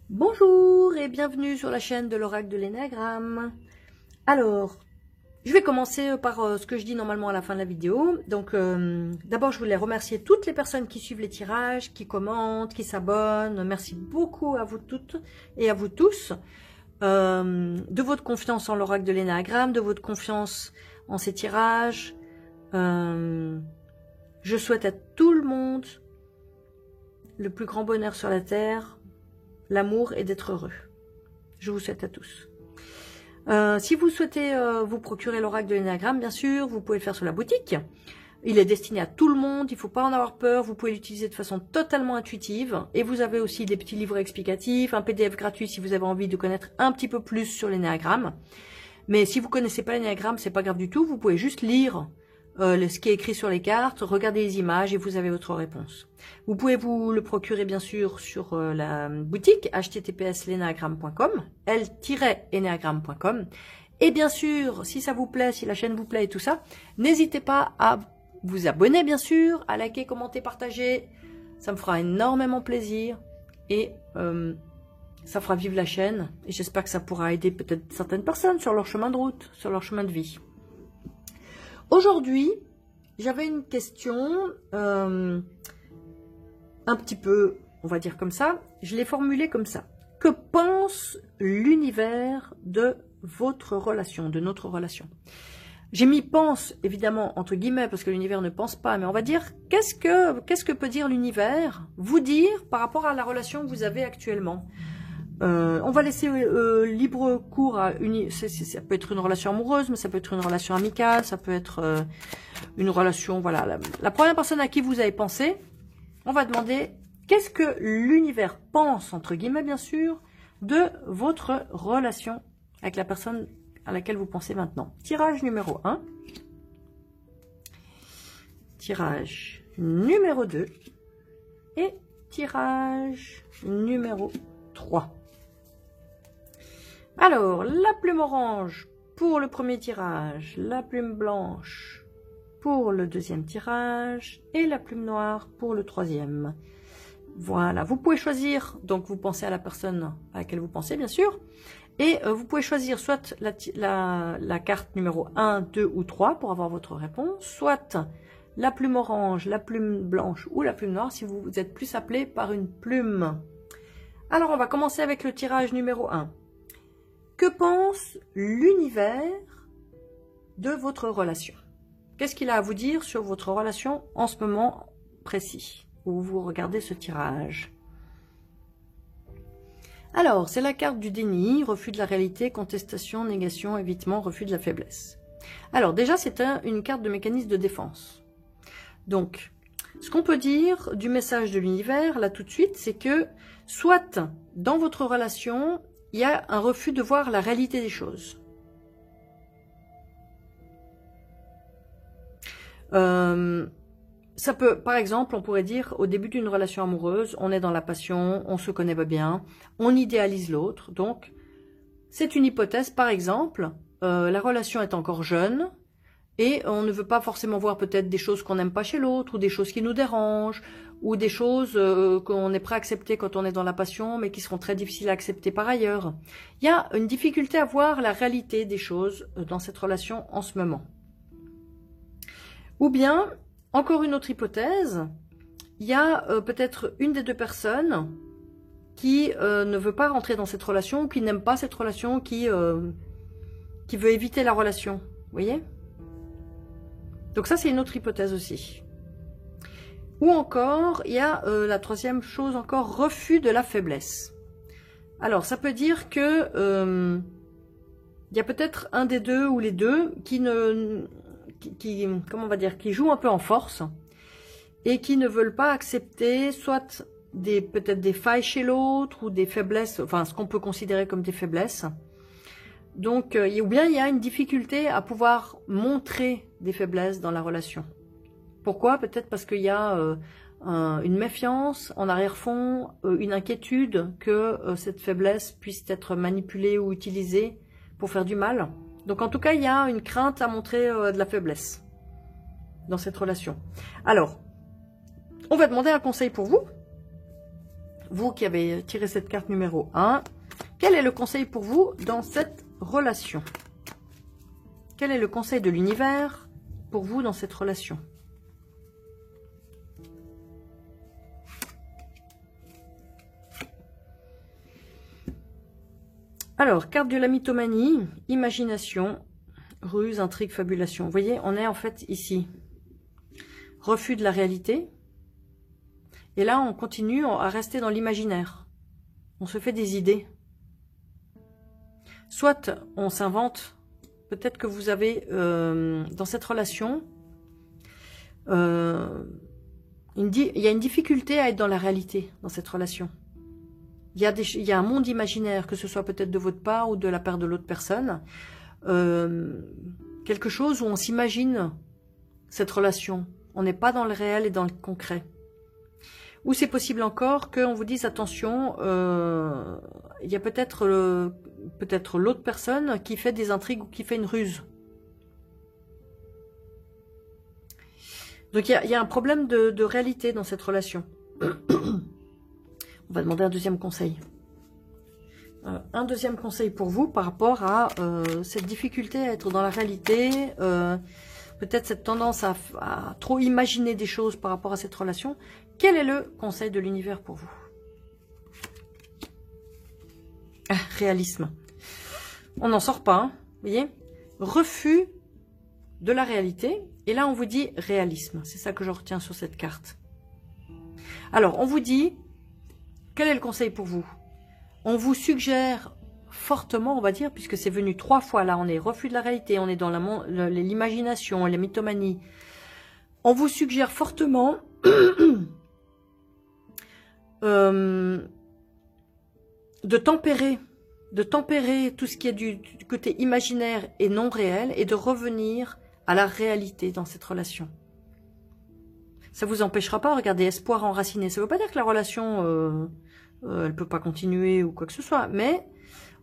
Bonjour et bienvenue sur la chaîne de l'Oracle de l'Énéagramme. Alors, je vais commencer par ce que je dis normalement à la fin de la vidéo. Donc, d'abord, je voulais remercier toutes les personnes qui suivent les tirages, qui commentent, qui s'abonnent. Merci beaucoup à vous toutes et à vous tous de votre confiance en l'Oracle de l'Énéagramme, de votre confiance en ces tirages. Je souhaite à tout le monde le plus grand bonheur sur la terre, l'amour et d'être heureux. Je vous souhaite à tous. Si vous souhaitez vous procurer l'oracle de l'Énéagramme, bien sûr, vous pouvez le faire sur la boutique. Il est destiné à tout le monde, il ne faut pas en avoir peur, vous pouvez l'utiliser de façon totalement intuitive. Et vous avez aussi des petits livres explicatifs, un PDF gratuit si vous avez envie de connaître un petit peu plus sur l'Énéagramme. Mais si vous ne connaissez pas l'Énéagramme, c'est pas grave du tout, vous pouvez juste lire ce qui est écrit sur les cartes, regardez les images et vous avez votre réponse. Vous pouvez vous le procurer bien sûr sur la boutique https://lenagram.com, l-enagram.com. Et bien sûr, si ça vous plaît, si la chaîne vous plaît et tout ça, n'hésitez pas à vous abonner bien sûr, à liker, commenter, partager. Ça me fera énormément plaisir et ça fera vivre la chaîne. Et j'espère que ça pourra aider peut-être certaines personnes sur leur chemin de route, sur leur chemin de vie. Aujourd'hui, j'avais une question un petit peu, on va dire comme ça, je l'ai formulée comme ça. Que pense l'univers de votre relation, de notre relation? J'ai mis pense, évidemment, entre guillemets, parce que l'univers ne pense pas, mais on va dire, qu'est-ce que peut dire l'univers, vous dire, par rapport à la relation que vous avez actuellement? On va laisser libre cours à ça peut être une relation amoureuse, mais ça peut être une relation amicale, ça peut être une relation, voilà. La première personne à qui vous avez pensé, on va demander qu'est-ce que l'univers pense, entre guillemets bien sûr, de votre relation avec la personne à laquelle vous pensez maintenant. Tirage numéro 1. Tirage numéro 2. Et tirage numéro 3. Alors, la plume orange pour le premier tirage, la plume blanche pour le deuxième tirage et la plume noire pour le troisième. Voilà, vous pouvez choisir, donc vous pensez à la personne à laquelle vous pensez bien sûr, et vous pouvez choisir soit la carte numéro 1, 2 ou 3 pour avoir votre réponse, soit la plume orange, la plume blanche ou la plume noire si vous êtes plus appelé par une plume. Alors on va commencer avec le tirage numéro 1. Que pense l'univers de votre relation? Qu'est-ce qu'il a à vous dire sur votre relation en ce moment précis où vous regardez ce tirage? Alors, c'est la carte du déni, refus de la réalité, contestation, négation, évitement, refus de la faiblesse. Alors déjà, c'est une carte de mécanisme de défense. Donc, ce qu'on peut dire du message de l'univers, là tout de suite, c'est que soit dans votre relation, il y a un refus de voir la réalité des choses. Ça peut, par exemple, on pourrait dire, au début d'une relation amoureuse, on est dans la passion, on se connaît bien, on idéalise l'autre. Donc, c'est une hypothèse, par exemple, la relation est encore jeune, et on ne veut pas forcément voir peut-être des choses qu'on n'aime pas chez l'autre, ou des choses qui nous dérangent, ou des choses qu'on est prêt à accepter quand on est dans la passion, mais qui seront très difficiles à accepter par ailleurs. Il y a une difficulté à voir la réalité des choses dans cette relation en ce moment. Ou bien, encore une autre hypothèse, il y a peut-être une des deux personnes qui ne veut pas rentrer dans cette relation, ou qui n'aime pas cette relation, qui veut éviter la relation. Vous voyez ? Donc ça, c'est une autre hypothèse aussi. Ou encore, il y a la troisième chose encore, refus de la faiblesse. Alors, ça peut dire que il y a peut-être un des deux ou les deux comment on va dire, qui jouent un peu en force et qui ne veulent pas accepter soit peut-être des failles chez l'autre ou des faiblesses, enfin ce qu'on peut considérer comme des faiblesses. Donc, ou bien il y a une difficulté à pouvoir montrer des faiblesses dans la relation. Pourquoi? Peut-être parce qu'il y a une méfiance en arrière-fond, une inquiétude que cette faiblesse puisse être manipulée ou utilisée pour faire du mal. Donc en tout cas, il y a une crainte à montrer de la faiblesse dans cette relation. Alors, on va demander un conseil pour vous. vous qui avez tiré cette carte numéro 1, quel est le conseil pour vous dans cette relation? Quel est le conseil de l'univers pour vous dans cette relation? Alors, carte de la mythomanie, imagination, ruse, intrigue, fabulation. Vous voyez, on est en fait ici. Refus de la réalité. Et là, on continue à rester dans l'imaginaire. On se fait des idées. Soit on s'invente, peut-être que vous avez dans cette relation, il y a une difficulté à être dans la réalité dans cette relation. Il y a un monde imaginaire, que ce soit peut-être de votre part ou de la part de l'autre personne. Quelque chose où on s'imagine cette relation. On n'est pas dans le réel et dans le concret. Ou c'est possible encore qu'on vous dise attention, il y a peut-être l'autre personne qui fait des intrigues ou qui fait une ruse. Donc il y a un problème de réalité dans cette relation. On va demander un deuxième conseil. Un deuxième conseil pour vous par rapport à cette difficulté à être dans la réalité, peut-être cette tendance à trop imaginer des choses par rapport à cette relation. Quel est le conseil de l'univers pour vous? Réalisme. On n'en sort pas, hein, vous voyez? Refus de la réalité. Et là, on vous dit réalisme. C'est ça que je retiens sur cette carte. Alors, on vous dit, quel est le conseil pour vous? On vous suggère fortement, on va dire, puisque c'est venu 3 fois, là, on est refus de la réalité, on est dans l'imagination, la mythomanie. On vous suggère fortement de tempérer tout ce qui est du côté imaginaire et non réel et de revenir à la réalité dans cette relation. Ça vous empêchera pas, regardez, espoir enraciné. Ça ne veut pas dire que la relation, elle peut pas continuer ou quoi que ce soit, mais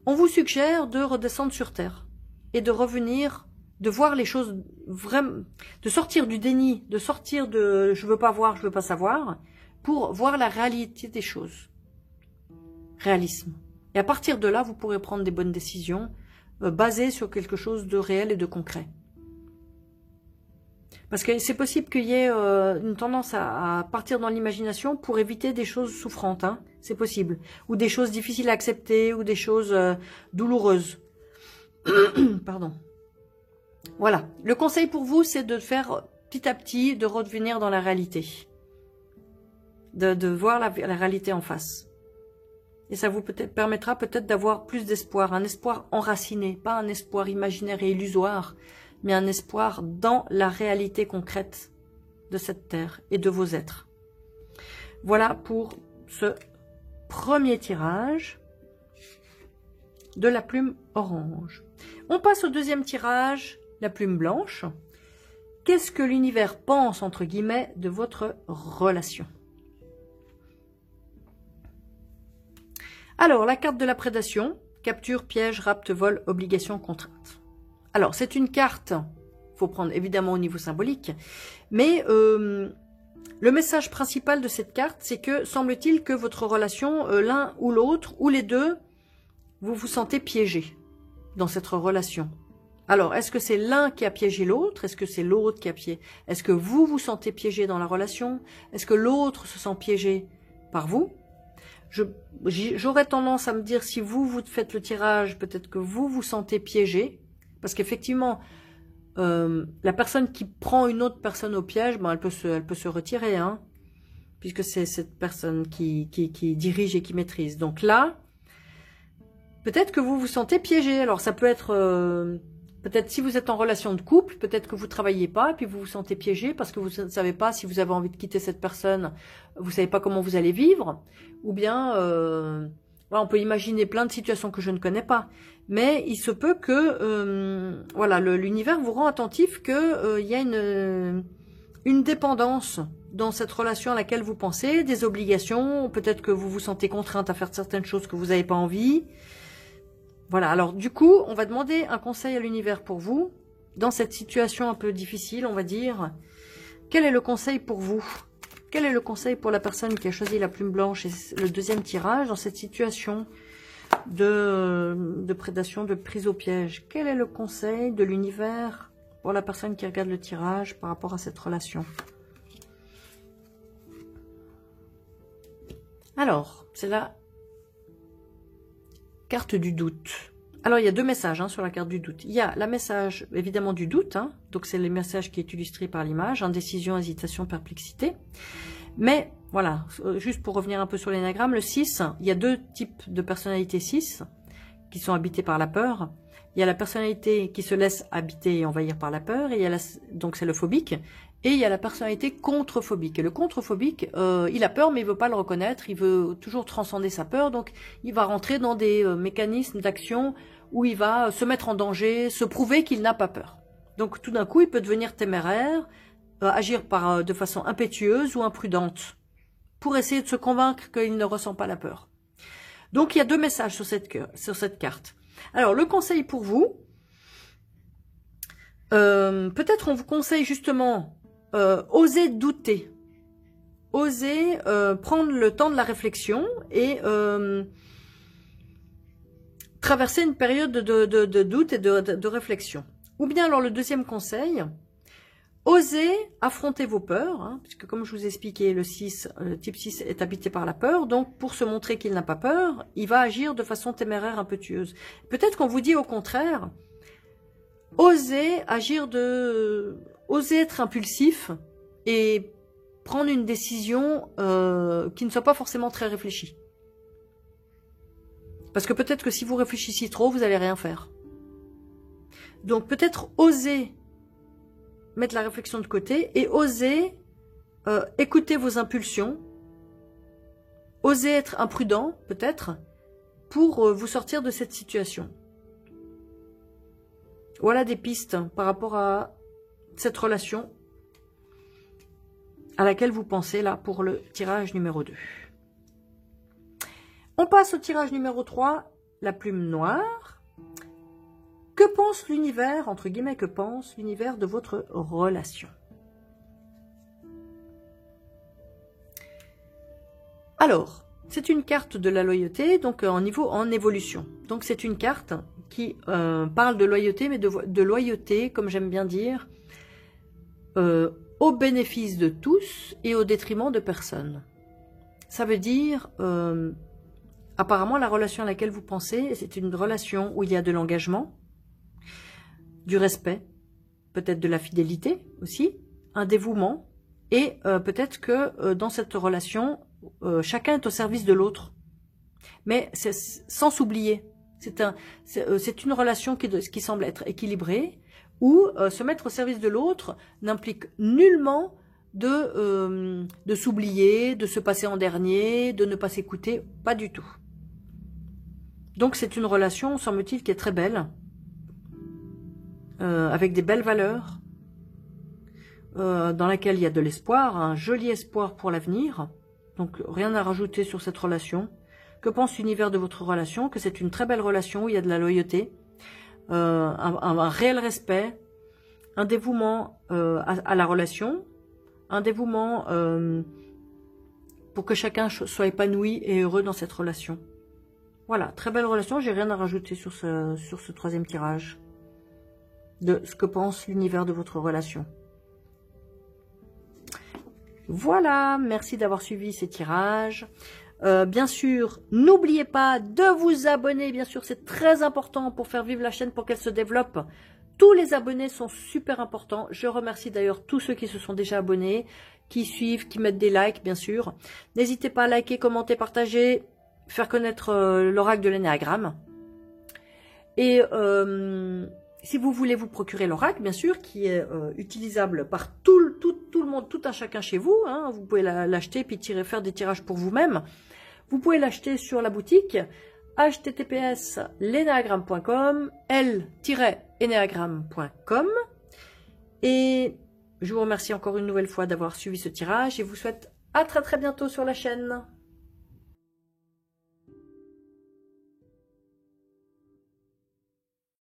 on vous suggère de redescendre sur terre et de revenir, de voir les choses vraiment, de sortir du déni, de sortir de je veux pas voir, je veux pas savoir, pour voir la réalité des choses. Réalisme. Et à partir de là, vous pourrez prendre des bonnes décisions basées sur quelque chose de réel et de concret. Parce que c'est possible qu'il y ait une tendance à partir dans l'imagination pour éviter des choses souffrantes. Hein, c'est possible. Ou des choses difficiles à accepter, ou des choses douloureuses. Pardon. Voilà. Le conseil pour vous, c'est de faire petit à petit, de revenir dans la réalité. De voir la réalité en face. Et ça vous permettra peut-être d'avoir plus d'espoir. Un espoir enraciné, pas un espoir imaginaire et illusoire, mais un espoir dans la réalité concrète de cette terre et de vos êtres. Voilà pour ce premier tirage de la plume orange. On passe au deuxième tirage, la plume blanche. Qu'est-ce que l'univers pense, entre guillemets, de votre relation? Alors, la carte de la prédation, capture, piège, rapte, vol, obligation, contrainte. Alors, c'est une carte, il faut prendre évidemment au niveau symbolique, mais le message principal de cette carte, c'est que, semble-t-il que votre relation, l'un ou l'autre, ou les deux, vous vous sentez piégé dans cette relation. Alors, est-ce que c'est l'un qui a piégé l'autre? Est-ce que c'est l'autre qui a piégé? Est-ce que vous vous sentez piégé dans la relation? Est-ce que l'autre se sent piégé par vous? J'aurais tendance à me dire, si vous faites le tirage, peut-être que vous vous sentez piégé, parce qu'effectivement, la personne qui prend une autre personne au piège, ben, elle peut se retirer, hein, puisque c'est cette personne qui dirige et qui maîtrise. Donc là, peut-être que vous vous sentez piégé. Alors ça peut être, peut-être si vous êtes en relation de couple, peut-être que vous travaillez pas, et puis vous vous sentez piégé parce que vous ne savez pas si vous avez envie de quitter cette personne, vous savez pas comment vous allez vivre, ou bien, voilà, on peut imaginer plein de situations que je ne connais pas. Mais il se peut que, voilà, l'univers vous rend attentif que y a une dépendance dans cette relation à laquelle vous pensez, des obligations, peut-être que vous vous sentez contrainte à faire certaines choses que vous n'avez pas envie. Voilà, alors du coup, on va demander un conseil à l'univers pour vous, dans cette situation un peu difficile, on va dire. Quel est le conseil pour vous Quel est le conseil pour la personne qui a choisi la plume blanche et le deuxième tirage dans cette situation de prédation, de prise au piège? Quel est le conseil de l'univers pour la personne qui regarde le tirage par rapport à cette relation? Alors, c'est la carte du doute. Alors, il y a deux messages sur la carte du doute. Il y a le message, évidemment, du doute. Donc, c'est le message qui est illustré par l'image. Indécision, hésitation, perplexité. Mais, voilà, juste pour revenir un peu sur l'énagramme, le 6, il y a deux types de personnalités 6 qui sont habitées par la peur. Il y a la personnalité qui se laisse habiter et envahir par la peur. Et il y a donc, c'est le phobique. Et il y a la personnalité contre-phobique. Et le contre-phobique, il a peur, mais il veut pas le reconnaître. Il veut toujours transcender sa peur. Donc, il va rentrer dans des mécanismes d'action où il va se mettre en danger, se prouver qu'il n'a pas peur. Donc, tout d'un coup, il peut devenir téméraire, agir de façon impétueuse ou imprudente pour essayer de se convaincre qu'il ne ressent pas la peur. Donc, il y a deux messages sur cette carte. Alors, le conseil pour vous, peut-être on vous conseille justement oser douter, oser prendre le temps de la réflexion et traverser une période de doute et de réflexion. Ou bien alors le deuxième conseil, oser affronter vos peurs, puisque comme je vous ai expliqué, le type 6 est habité par la peur, donc pour se montrer qu'il n'a pas peur, il va agir de façon téméraire, impétueuse. Peut-être qu'on vous dit au contraire, oser oser être impulsif et prendre une décision qui ne soit pas forcément très réfléchie. Parce que peut-être que si vous réfléchissez trop, vous n'allez rien faire. Donc peut-être oser mettre la réflexion de côté et oser écouter vos impulsions, oser être imprudent peut-être pour vous sortir de cette situation. Voilà des pistes par rapport à cette relation à laquelle vous pensez là pour le tirage numéro 2. On passe au tirage numéro 3, la plume noire. Que pense l'univers, entre guillemets, que pense l'univers de votre relation? Alors, c'est une carte de la loyauté, donc en évolution. Donc c'est une carte qui parle de loyauté, mais de loyauté, comme j'aime bien dire, au bénéfice de tous et au détriment de personne. Ça veut dire, apparemment, la relation à laquelle vous pensez, c'est une relation où il y a de l'engagement, du respect, peut-être de la fidélité aussi, un dévouement, et peut-être que dans cette relation, chacun est au service de l'autre, mais sans s'oublier. C'est une relation qui semble être équilibrée, où se mettre au service de l'autre n'implique nullement de s'oublier, de se passer en dernier, de ne pas s'écouter, pas du tout. Donc c'est une relation, semble-t-il, qui est très belle, avec des belles valeurs, dans laquelle il y a de l'espoir, un joli espoir pour l'avenir. Donc rien à rajouter sur cette relation. Que pense l'univers de votre relation? Que c'est une très belle relation où il y a de la loyauté, un réel respect, un dévouement à la relation, un dévouement pour que chacun soit épanoui et heureux dans cette relation. Voilà, très belle relation, j'ai rien à rajouter sur ce troisième tirage de ce que pense l'univers de votre relation. Voilà, merci d'avoir suivi ces tirages. Bien sûr, n'oubliez pas de vous abonner, bien sûr, c'est très important pour faire vivre la chaîne, pour qu'elle se développe. Tous les abonnés sont super importants. Je remercie d'ailleurs tous ceux qui se sont déjà abonnés, qui suivent, qui mettent des likes, bien sûr. N'hésitez pas à liker, commenter, partager, faire connaître l'oracle de l'énéagramme. Et si vous voulez vous procurer l'oracle, bien sûr, qui est utilisable par tout le monde, tout un chacun chez vous, vous pouvez l'acheter puis faire des tirages pour vous-même. Vous pouvez l'acheter sur la boutique https://lenagram.com, l-enagram.com. Et je vous remercie encore une nouvelle fois d'avoir suivi ce tirage et vous souhaite à très bientôt sur la chaîne.